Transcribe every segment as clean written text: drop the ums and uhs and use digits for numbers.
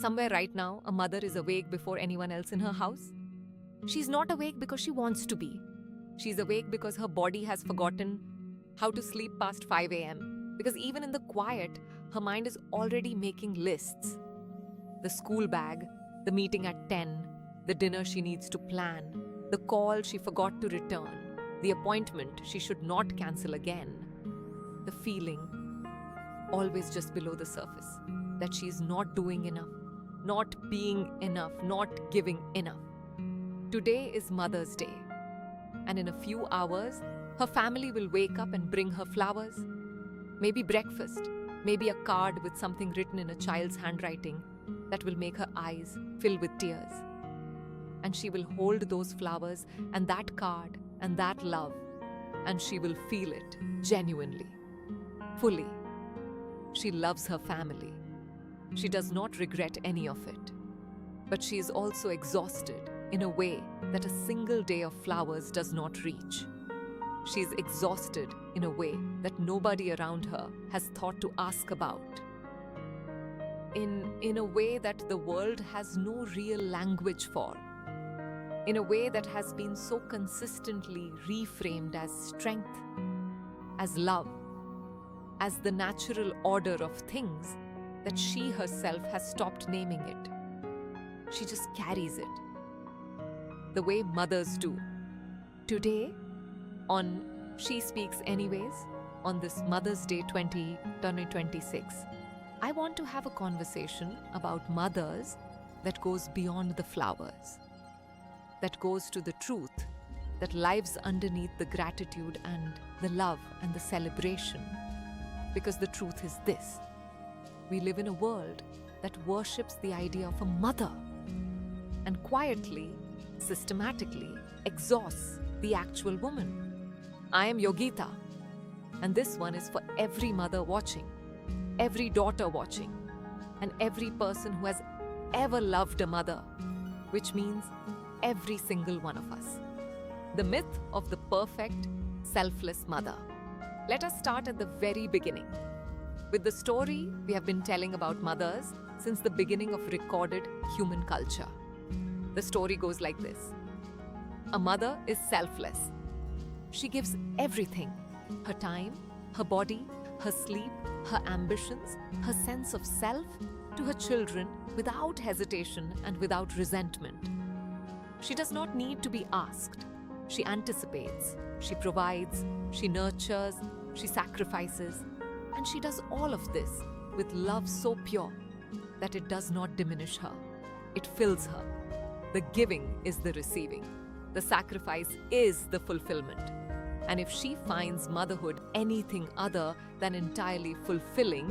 Somewhere right now, a mother is awake before anyone else in her house. She's not awake because she wants to be. She's awake because her body has forgotten how to sleep past 5 a.m. Because even in the quiet, her mind is already making lists. The school bag, the meeting at 10, the dinner she needs to plan, the call she forgot to return, the appointment she should not cancel again. The feeling, always just below the surface, that she is not doing enough, not being enough, not giving enough. Today is Mother's Day, and in a few hours, her family will wake up and bring her flowers, maybe breakfast, maybe a card with something written in a child's handwriting that will make her eyes fill with tears. And she will hold those flowers and that card and that love, and she will feel it genuinely, fully. She loves her family. She does not regret any of it. But she is also exhausted in a way that a single day of flowers does not reach. She is exhausted in a way that nobody around her has thought to ask about. In a way that the world has no real language for. In a way that has been so consistently reframed as strength, as love, as the natural order of things that she herself has stopped naming it. She just carries it. The way mothers do. Today, on She Speaks Anyways, on this Mother's Day 2026, I want to have a conversation about mothers that goes beyond the flowers, that goes to the truth, that lives underneath the gratitude and the love and the celebration. Because the truth is this: we live in a world that worships the idea of a mother and quietly, systematically exhausts the actual woman. I am Yogita, and this one is for every mother watching, every daughter watching, and every person who has ever loved a mother, which means every single one of us. The myth of the perfect, selfless mother. Let us start at the very beginning, with the story we have been telling about mothers since the beginning of recorded human culture. The story goes like this. A mother is selfless. She gives everything: her time, her body, her sleep, her ambitions, her sense of self to her children without hesitation and without resentment. She does not need to be asked. She anticipates, she provides, she nurtures, she sacrifices, and she does all of this with love so pure that it does not diminish her. It fills her. The giving is the receiving. The sacrifice is the fulfillment. And if she finds motherhood anything other than entirely fulfilling,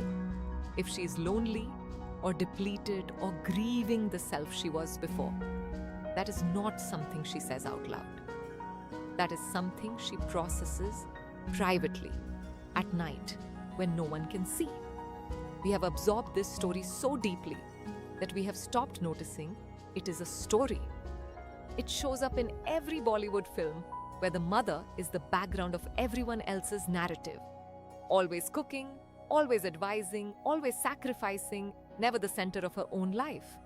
if she is lonely or depleted or grieving the self she was before, that is not something she says out loud. That is something she processes privately, at night, when no one can see. We have absorbed this story so deeply that we have stopped noticing it is a story. It shows up in every Bollywood film where the mother is the background of everyone else's narrative. Always cooking, always advising, always sacrificing, never the center of her own life.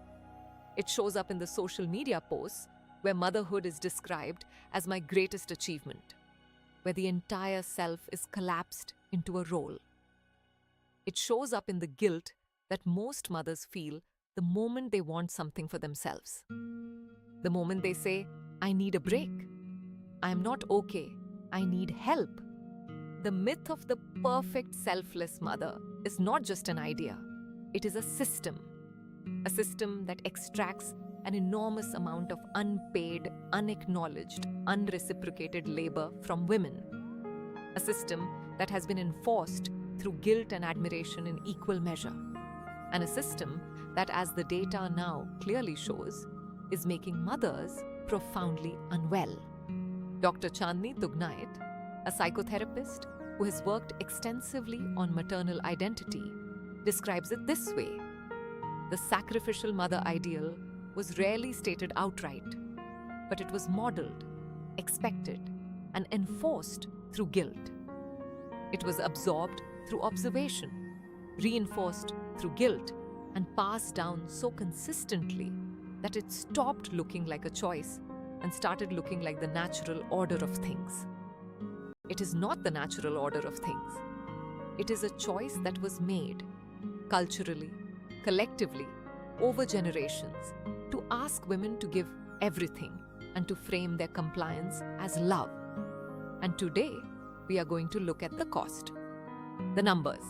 It shows up in the social media posts where motherhood is described as my greatest achievement, where the entire self is collapsed into a role. It shows up in the guilt that most mothers feel the moment they want something for themselves. The moment they say, I need a break. I am not okay. I need help. The myth of the perfect selfless mother is not just an idea. It is a system that extracts an enormous amount of unpaid, unacknowledged, unreciprocated labor from women. A system that has been enforced through guilt and admiration in equal measure. And a system that, as the data now clearly shows, is making mothers profoundly unwell. Dr. Chandni Tugnait, a psychotherapist who has worked extensively on maternal identity, describes it this way. The sacrificial mother ideal was rarely stated outright, but it was modeled, expected, and enforced through guilt. It was absorbed through observation, reinforced through guilt, and passed down so consistently that it stopped looking like a choice and started looking like the natural order of things. It is not the natural order of things. It is a choice that was made culturally, collectively, over generations to ask women to give everything and to frame their compliance as love. And today, we are going to look at the cost, the numbers.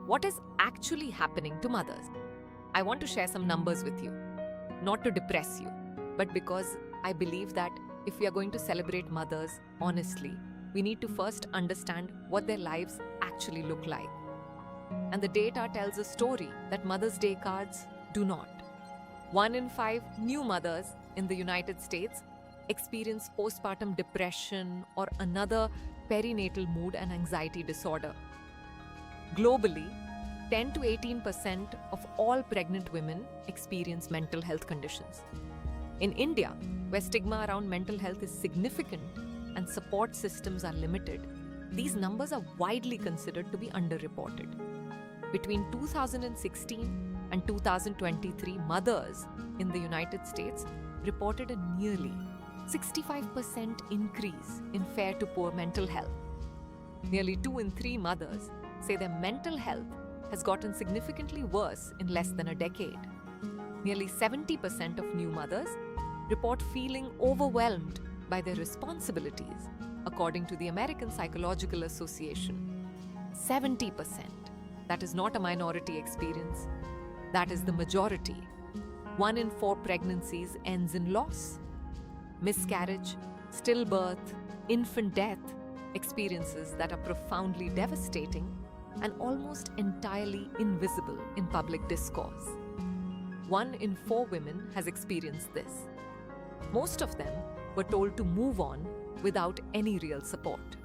What is actually happening to mothers? I want to share some numbers with you, not to depress you, but because I believe that if we are going to celebrate mothers honestly, we need to first understand what their lives actually look like. And the data tells a story that Mother's Day cards do not. 1 in 5 new mothers in the United States experience postpartum depression or another perinatal mood and anxiety disorder. Globally, 10 to 18% of all pregnant women experience mental health conditions. In India, where stigma around mental health is significant and support systems are limited, these numbers are widely considered to be underreported. Between 2016 and 2023, mothers in the United States reported a nearly 65% increase in fair to poor mental health. Nearly 2 in 3 mothers say their mental health has gotten significantly worse in less than a decade. Nearly 70% of new mothers report feeling overwhelmed by their responsibilities, according to the American Psychological Association. 70%. That is not a minority experience. That is the majority. 1 in 4 pregnancies ends in loss. Miscarriage, stillbirth, infant death, experiences that are profoundly devastating and almost entirely invisible in public discourse. 1 in 4 women has experienced this. Most of them were told to move on without any real support.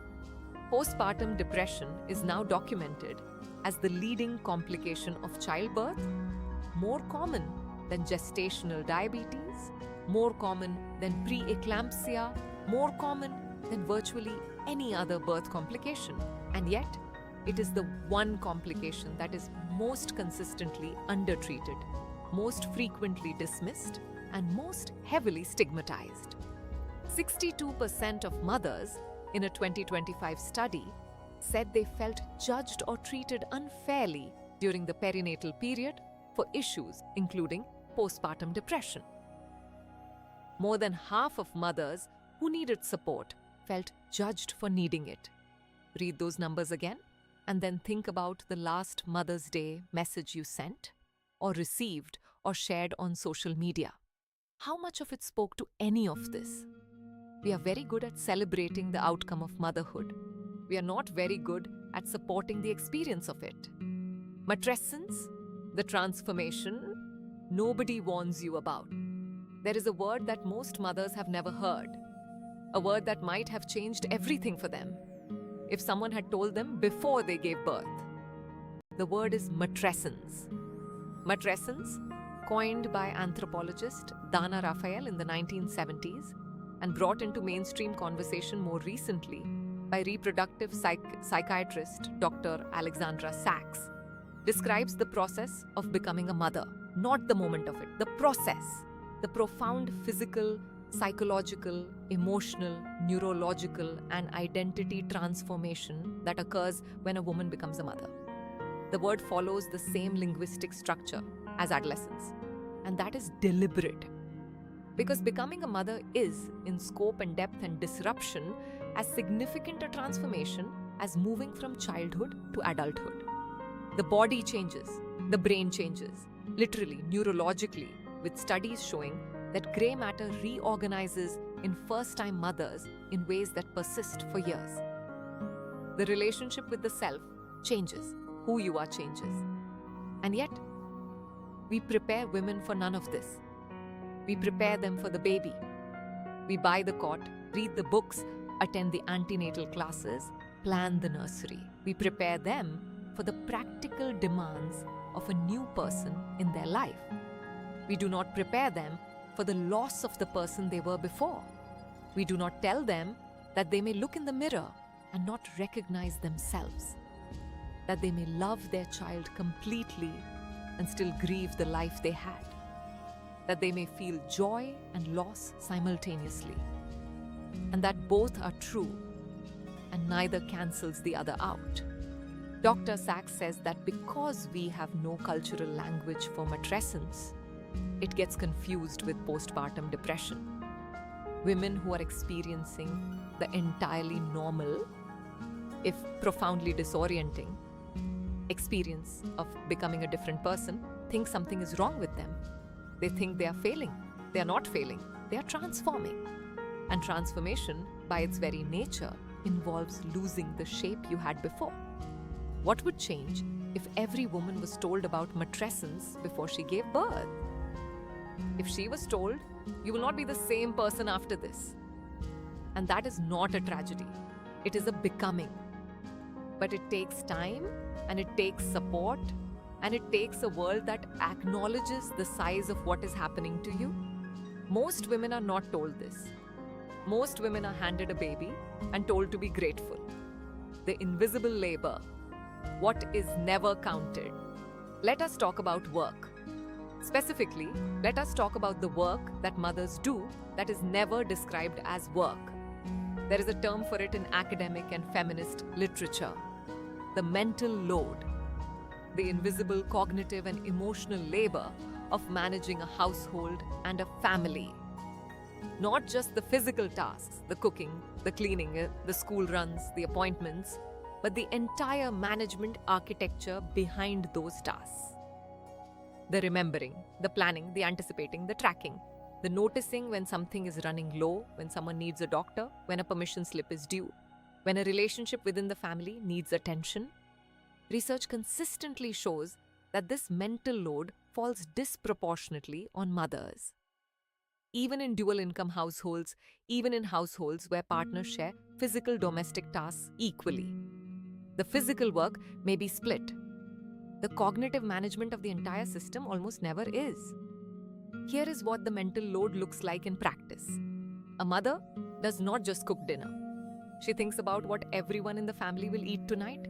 Postpartum depression is now documented as the leading complication of childbirth, more common than gestational diabetes, more common than preeclampsia, more common than virtually any other birth complication. And yet, it is the one complication that is most consistently undertreated, most frequently dismissed, and most heavily stigmatized. 62% of mothers in a 2025 study said they felt judged or treated unfairly during the perinatal period for issues including postpartum depression. More than half of mothers who needed support felt judged for needing it. Read those numbers again, and then think about the last Mother's Day message you sent, or received, or shared on social media. How much of it spoke to any of this? We are very good at celebrating the outcome of motherhood. We are not very good at supporting the experience of it. Matrescence, the transformation, nobody warns you about. There is a word that most mothers have never heard, a word that might have changed everything for them if someone had told them before they gave birth. The word is matrescence. Matrescence, coined by anthropologist Dana Raphael in the 1970s and brought into mainstream conversation more recently by reproductive psychiatrist Dr. Alexandra Sachs, describes the process of becoming a mother, not the moment of it, the process, the profound physical, psychological, emotional, neurological, and identity transformation that occurs when a woman becomes a mother. The word follows the same linguistic structure as adolescence, and that is deliberate. Because becoming a mother is, in scope and depth and disruption, as significant a transformation as moving from childhood to adulthood. The body changes, the brain changes, literally, neurologically, with studies showing that grey matter reorganizes in first-time mothers in ways that persist for years. The relationship with the self changes, who you are changes. And yet, we prepare women for none of this. We prepare them for the baby. We buy the cot, read the books, attend the antenatal classes, plan the nursery. We prepare them for the practical demands of a new person in their life. We do not prepare them for the loss of the person they were before. We do not tell them that they may look in the mirror and not recognize themselves, that they may love their child completely and still grieve the life they had, that they may feel joy and loss simultaneously, and that both are true and neither cancels the other out. Dr. Sachs says that because we have no cultural language for matrescence, it gets confused with postpartum depression. Women who are experiencing the entirely normal, if profoundly disorienting, experience of becoming a different person think something is wrong with them. They think they are failing. They are not failing. They are transforming. And transformation, by its very nature, involves losing the shape you had before. What would change if every woman was told about matrescence before she gave birth? If she was told, you will not be the same person after this. And that is not a tragedy. It is a becoming. But it takes time, and it takes support, and it takes a world that acknowledges the size of what is happening to you. Most women are not told this. Most women are handed a baby and told to be grateful. The invisible labor, what is never counted. Let us talk about work. Specifically, let us talk about the work that mothers do that is never described as work. There is a term for it in academic and feminist literature. The mental load, the invisible cognitive and emotional labor of managing a household and a family. Not just the physical tasks, the cooking, the cleaning, the school runs, the appointments, but the entire management architecture behind those tasks. The remembering, the planning, the anticipating, the tracking, the noticing when something is running low, when someone needs a doctor, when a permission slip is due, when a relationship within the family needs attention. Research consistently shows that this mental load falls disproportionately on mothers. Even in dual income households, even in households where partners share physical domestic tasks equally. The physical work may be split. The cognitive management of the entire system almost never is. Here is what the mental load looks like in practice. A mother does not just cook dinner. She thinks about what everyone in the family will eat tonight,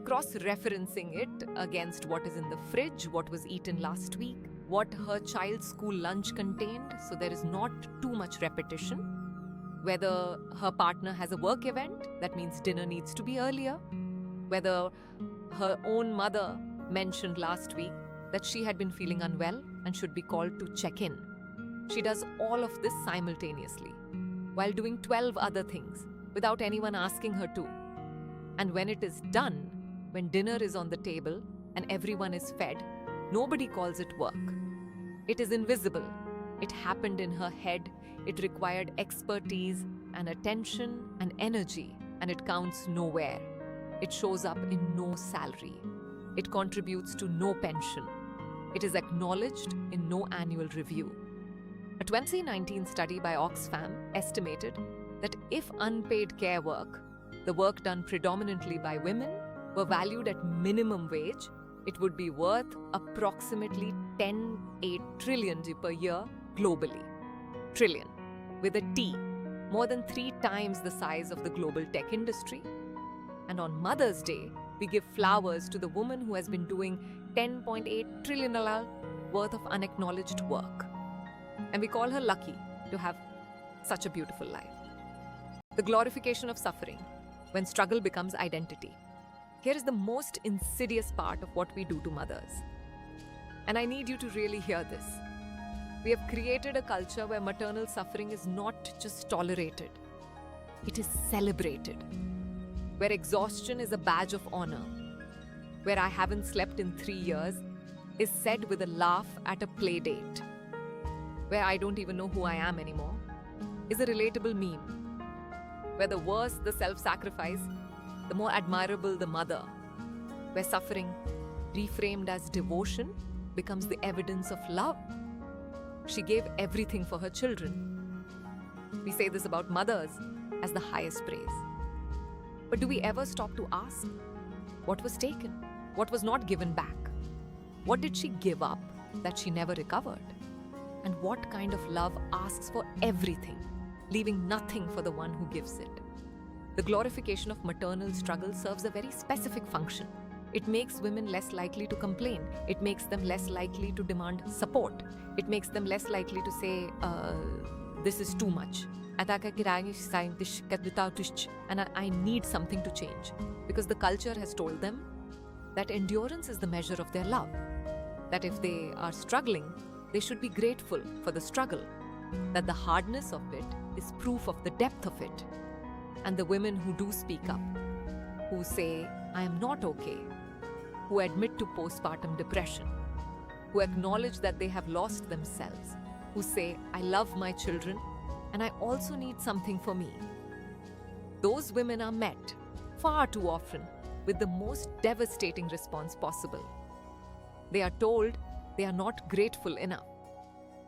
cross-referencing it against what is in the fridge, what was eaten last week, what her child's school lunch contained, so there is not too much repetition. Whether her partner has a work event, that means dinner needs to be earlier. Whether her own mother mentioned last week that she had been feeling unwell and should be called to check in. She does all of this simultaneously, while doing 12 other things, without anyone asking her to. And when it is done, when dinner is on the table and everyone is fed, nobody calls it work. It is invisible. It happened in her head. It required expertise and attention and energy, and it counts nowhere. It shows up in no salary. It contributes to no pension. It is acknowledged in no annual review. A 2019 study by Oxfam estimated that if unpaid care work, the work done predominantly by women, were valued at minimum wage, it would be worth approximately 10.8 trillion per year globally. Trillion, with a T, more than 3 times the size of the global tech industry. And on Mother's Day, we give flowers to the woman who has been doing 10.8 trillion worth of unacknowledged work. And we call her lucky to have such a beautiful life. The glorification of suffering, when struggle becomes identity. Here is the most insidious part of what we do to mothers. And I need you to really hear this. We have created a culture where maternal suffering is not just tolerated, it is celebrated. Where exhaustion is a badge of honor. Where I haven't slept in 3 years is said with a laugh at a play date. Where I don't even know who I am anymore is a relatable meme. Where the worse the self-sacrifice, the more admirable the mother. Where suffering, reframed as devotion, becomes the evidence of love. She gave everything for her children. We say this about mothers as the highest praise. But do we ever stop to ask, what was taken? What was not given back? What did she give up that she never recovered? And what kind of love asks for everything, leaving nothing for the one who gives it? The glorification of maternal struggle serves a very specific function. It makes women less likely to complain. It makes them less likely to demand support. It makes them less likely to say, this is too much. And I need something to change. Because the culture has told them that endurance is the measure of their love. That if they are struggling, they should be grateful for the struggle. That the hardness of it is proof of the depth of it. And the women who do speak up, who say, I am not okay, who admit to postpartum depression, who acknowledge that they have lost themselves, who say, I love my children and I also need something for me. Those women are met far too often with the most devastating response possible. They are told they are not grateful enough.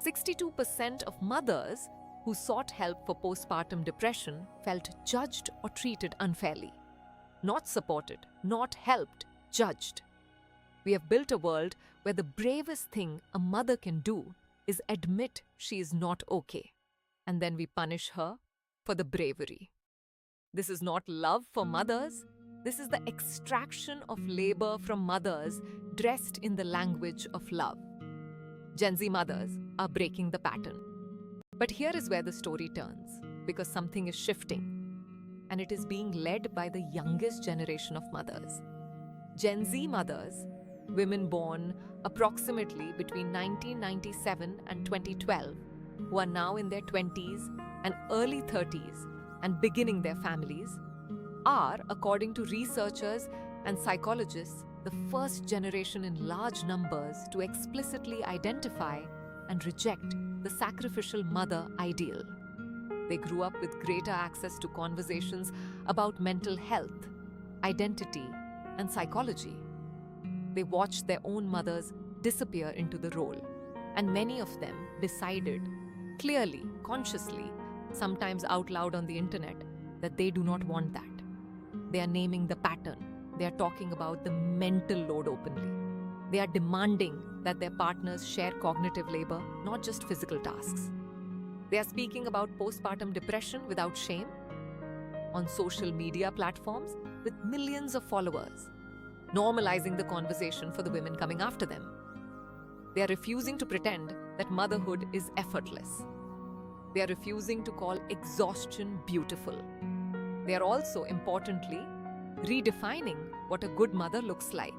62% of mothers who sought help for postpartum depression felt judged or treated unfairly. Not supported, not helped, judged. We have built a world where the bravest thing a mother can do is admit she is not okay, and then we punish her for the bravery. This is not love for mothers. This is the extraction of labor from mothers dressed in the language of love. Gen Z mothers are breaking the pattern. But here is where the story turns, because something is shifting, and it is being led by the youngest generation of mothers. Gen Z mothers, women born approximately between 1997 and 2012, who are now in their 20s and early 30s and beginning their families, are, according to researchers and psychologists, the first generation in large numbers to explicitly identify and reject the sacrificial mother ideal. They grew up with greater access to conversations about mental health, identity, and psychology. They watched their own mothers disappear into the role, and many of them decided, clearly, consciously, sometimes out loud on the internet, that they do not want that. They are naming the pattern. They are talking about the mental load openly. They are demanding that their partners share cognitive labor, not just physical tasks. They are speaking about postpartum depression without shame on social media platforms with millions of followers, normalizing the conversation for the women coming after them. They are refusing to pretend that motherhood is effortless. They are refusing to call exhaustion beautiful. They are also, importantly, redefining what a good mother looks like.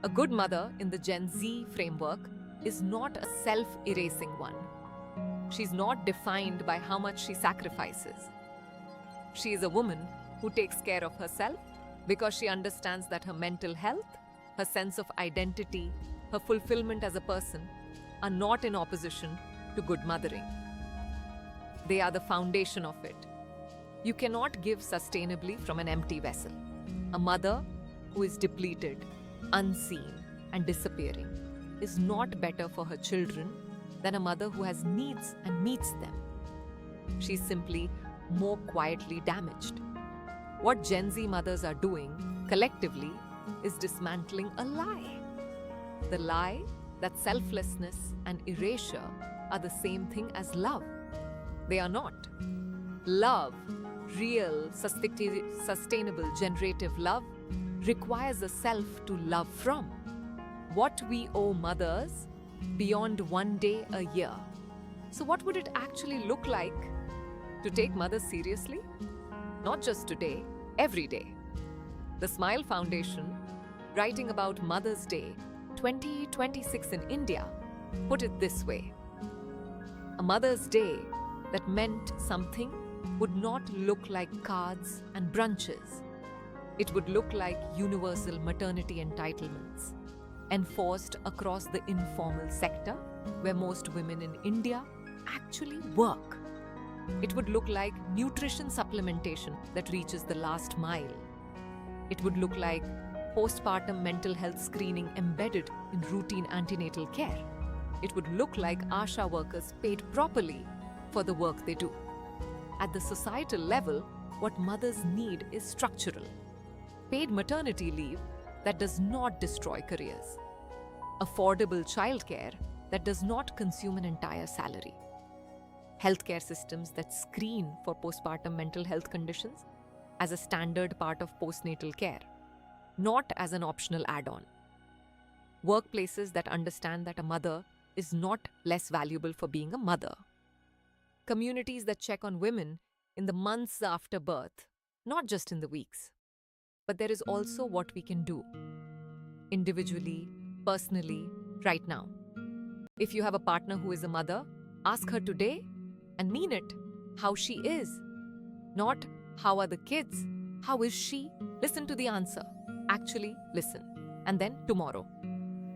A good mother in the Gen Z framework is not a self-erasing one. She's not defined by how much she sacrifices. She is a woman who takes care of herself because she understands that her mental health, her sense of identity, her fulfillment as a person are not in opposition to good mothering. They are the foundation of it. You cannot give sustainably from an empty vessel. A mother who is depleted, unseen, and disappearing is not better for her children than a mother who has needs and meets them. She's simply more quietly damaged. What Gen Z mothers are doing, collectively, is dismantling a lie. The lie that selflessness and erasure are the same thing as love. They are not. Love, real, sustainable, generative love, requires a self to love from. What we owe mothers beyond one day a year. So what would it actually look like to take mothers seriously? Not just today, every day. The Smile Foundation, writing about Mother's Day 2026 in India, put it this way. A Mother's Day that meant something would not look like cards and brunches. It would look like universal maternity entitlements, enforced across the informal sector where most women in India actually work. It would look like nutrition supplementation that reaches the last mile. It would look like postpartum mental health screening embedded in routine antenatal care. It would look like ASHA workers paid properly for the work they do. At the societal level, what mothers need is structural. Paid maternity leave that does not destroy careers. Affordable childcare that does not consume an entire salary. Healthcare systems that screen for postpartum mental health conditions as a standard part of postnatal care. not as an optional add-on. Workplaces that understand that a mother is not less valuable for being a mother. Communities that check on women in the months after birth, not just in the weeks. But there is also what we can do, individually, personally, right now. If you have a partner who is a mother, ask her today and mean it, how she is. Not, how are the kids? How is she? Listen to the answer. Actually, listen. And then tomorrow.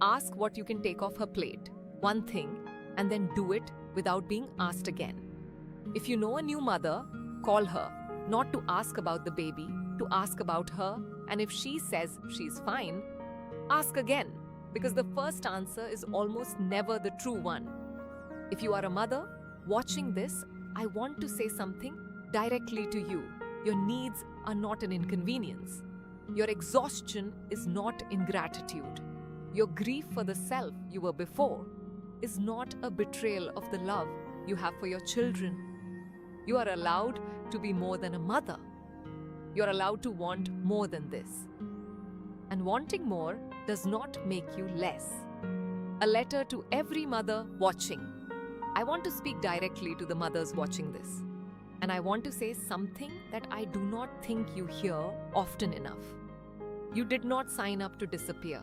Ask what you can take off her plate, one thing, and then do it without being asked again. If you know a new mother, call her, not to ask about the baby, to ask about her, and if she says she's fine, ask again, because the first answer is almost never the true one. If you are a mother watching this, I want to say something directly to you. Your needs are not an inconvenience. Your exhaustion is not ingratitude. Your grief for the self you were before is not a betrayal of the love you have for your children. You are allowed to be more than a mother. You're allowed to want more than this. And wanting more does not make you less. A letter to every mother watching. I want to speak directly to the mothers watching this. And I want to say something that I do not think you hear often enough. You did not sign up to disappear.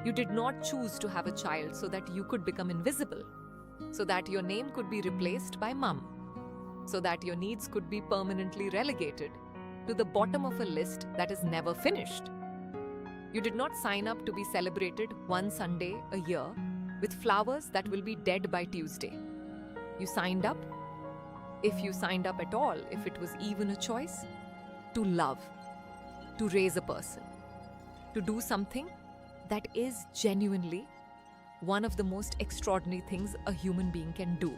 You did not choose to have a child so that you could become invisible, so that your name could be replaced by mom, so that your needs could be permanently relegated to the bottom of a list that is never finished. You did not sign up to be celebrated one Sunday a year with flowers that will be dead by Tuesday. You signed up, if you signed up at all, if it was even a choice, to love, to raise a person, to do something that is genuinely one of the most extraordinary things a human being can do.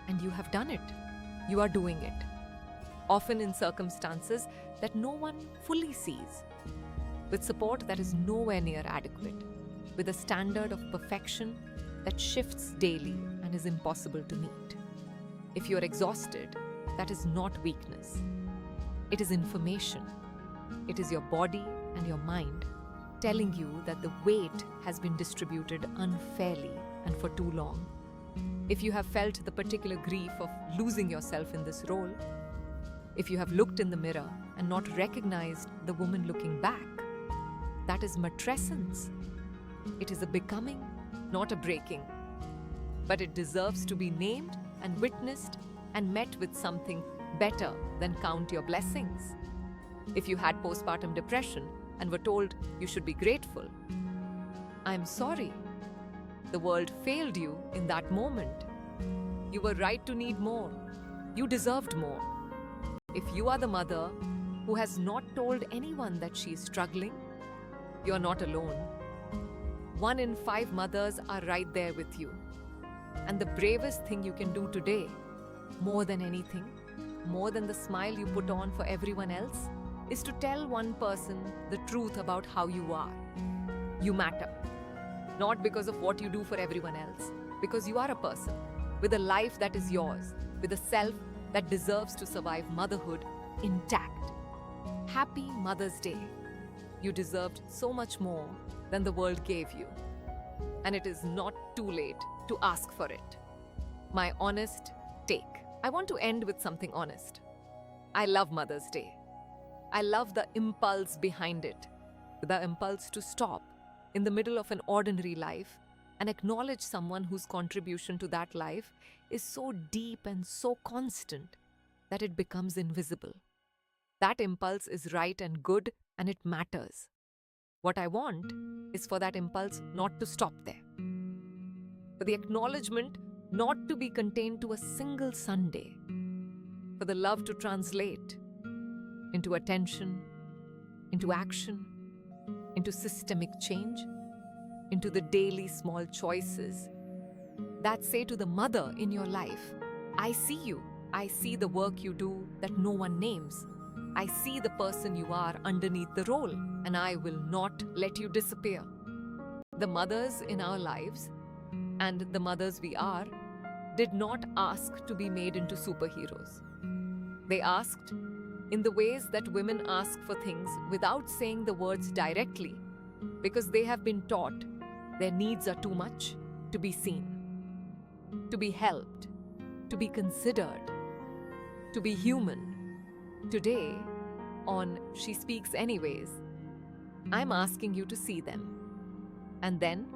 And you have done it. You are doing it. Often in circumstances that no one fully sees, with support that is nowhere near adequate, with a standard of perfection that shifts daily and is impossible to meet. If you are exhausted, that is not weakness. It is information. It is your body and your mind telling you that the weight has been distributed unfairly and for too long. If you have felt the particular grief of losing yourself in this role, if you have looked in the mirror and not recognized the woman looking back, that is matrescence. It is a becoming, not a breaking. But it deserves to be named and witnessed and met with something better than count your blessings. If you had postpartum depression and were told you should be grateful, I'm sorry. The world failed you in that moment. You were right to need more. You deserved more. If you are the mother who has not told anyone that she is struggling, you're not alone. 1 in 5 mothers are right there with you. And the bravest thing you can do today, more than anything, more than the smile you put on for everyone else, is to tell one person the truth about how you are. You matter. Not because of what you do for everyone else, because you are a person with a life that is yours, with a self that deserves to survive motherhood intact. Happy Mother's Day. You deserved so much more than the world gave you. And it is not too late to ask for it. My honest take. I want to end with something honest. I love Mother's Day. I love the impulse behind it, the impulse to stop in the middle of an ordinary life and acknowledge someone whose contribution to that life is so deep and so constant that it becomes invisible. That impulse is right and good, and it matters. What I want is for that impulse not to stop there. For the acknowledgement not to be contained to a single Sunday. For the love to translate into attention, into action, into systemic change, into the daily small choices that say to the mother in your life, I see you. I see the work you do that no one names. I see the person you are underneath the role, and I will not let you disappear. The mothers in our lives and the mothers we are did not ask to be made into superheroes. They asked in the ways that women ask for things without saying the words directly, because they have been taught their needs are too much to be seen, to be helped, to be considered, to be human. Today, on She Speaks Anyways, I'm asking you to see them. And then,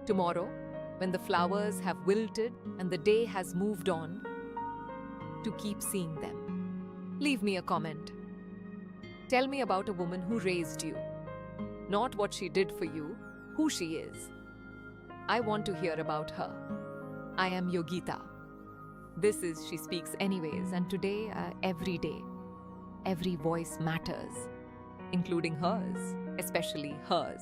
tomorrow, when the flowers have wilted and the day has moved on, to keep seeing them. Leave me a comment. Tell me about a woman who raised you. Not what she did for you, who she is. I want to hear about her. I am Yogita. This is She Speaks Anyways, and today, every day, every voice matters, including hers, especially hers.